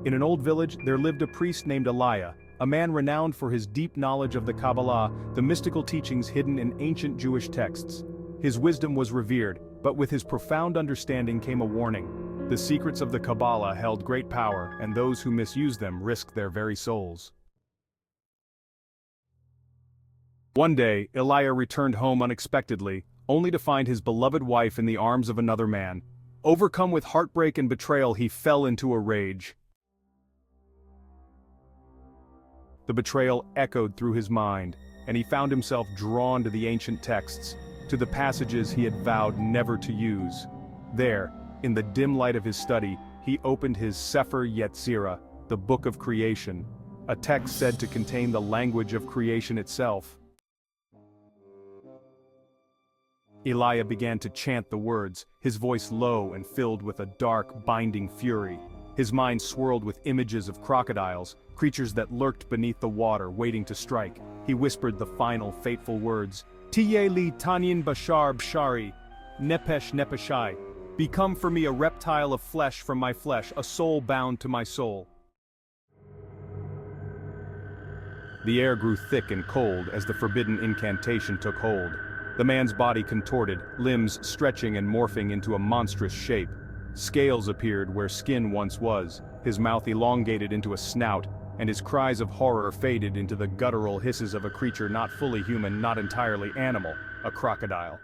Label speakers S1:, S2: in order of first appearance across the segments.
S1: In an old village, there lived a priest named Elijah, a man renowned for his deep knowledge of the Kabbalah, the mystical teachings hidden in ancient Jewish texts. His wisdom was revered, but with his profound understanding came a warning. The secrets of the Kabbalah held great power, and those who misused them risked their very souls. One day, Elijah returned home unexpectedly, only to find his beloved wife in the arms of another man. Overcome with heartbreak and betrayal, he fell into a rage. The betrayal echoed through his mind, and he found himself drawn to the ancient texts, to the passages he had vowed never to use. There, in the dim light of his study, he opened his Sefer Yetzirah, the Book of Creation, a text said to contain the language of creation itself. Elijah began to chant the words, his voice low and filled with a dark, binding fury. His mind swirled with images of crocodiles, creatures that lurked beneath the water waiting to strike. He whispered the final fateful words, Tiye li tanyin bashar bshari, nepesh nepeshai. Become for me a reptile of flesh from my flesh, a soul bound to my soul. The air grew thick and cold as the forbidden incantation took hold. The man's body contorted, limbs stretching and morphing into a monstrous shape. Scales appeared where skin once was, his mouth elongated into a snout, and his cries of horror faded into the guttural hisses of a creature not fully human, not entirely animal, a crocodile.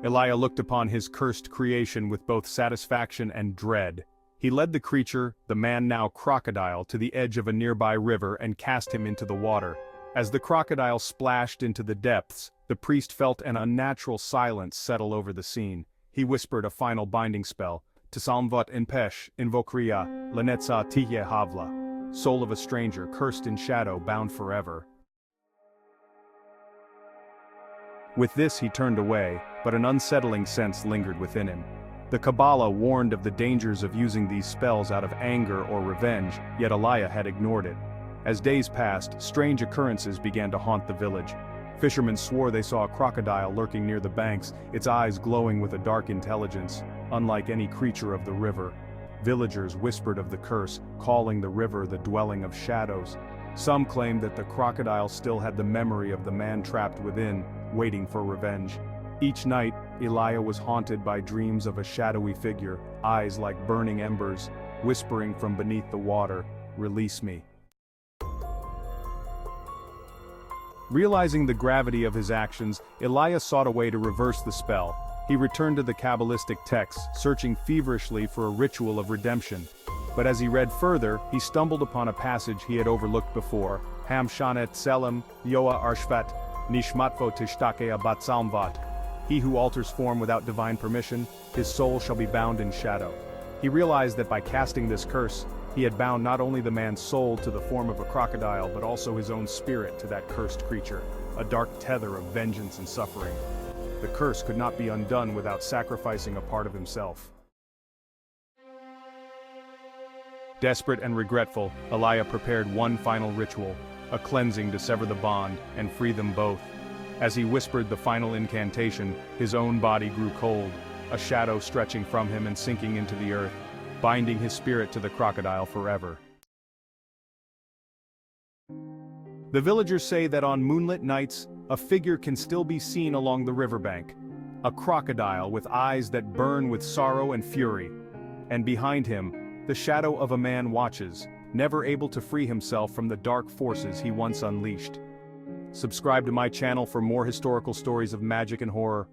S1: Elijah looked upon his cursed creation with both satisfaction and dread. He led the creature, the man now crocodile, to the edge of a nearby river and cast him into the water. As the crocodile splashed into the depths, the priest felt an unnatural silence settle over the scene. He whispered a final binding spell, Tsalmvot Inpesh, Invokria, Lenetza Tihye Havla, soul of a stranger, cursed in shadow, bound forever. With this he turned away, but an unsettling sense lingered within him. The Kabbalah warned of the dangers of using these spells out of anger or revenge, yet Elijah had ignored it. As days passed, strange occurrences began to haunt the village. Fishermen swore they saw a crocodile lurking near the banks, its eyes glowing with a dark intelligence, unlike any creature of the river. Villagers whispered of the curse, calling the river the dwelling of shadows. Some claimed that the crocodile still had the memory of the man trapped within, waiting for revenge. Each night, Elijah was haunted by dreams of a shadowy figure, eyes like burning embers, whispering from beneath the water, "Release me." Realizing the gravity of his actions, Elijah sought a way to reverse the spell. He returned to the Kabbalistic texts, searching feverishly for a ritual of redemption. But as he read further, he stumbled upon a passage he had overlooked before. Ham shanet selim, yoa arshvat, nishmatvo tishtake abatsalmvat. He who alters form without divine permission, his soul shall be bound in shadow. He realized that by casting this curse, he had bound not only the man's soul to the form of a crocodile but also his own spirit to that cursed creature, a dark tether of vengeance and suffering. The curse could not be undone without sacrificing a part of himself. Desperate and regretful, Elijah prepared one final ritual, a cleansing to sever the bond and free them both. As he whispered the final incantation, his own body grew cold, a shadow stretching from him and sinking into the earth, binding his spirit to the crocodile forever. The villagers say that on moonlit nights, a figure can still be seen along the riverbank, a crocodile with eyes that burn with sorrow and fury. And behind him, the shadow of a man watches, never able to free himself from the dark forces he once unleashed. Subscribe to my channel for more historical stories of magic and horror.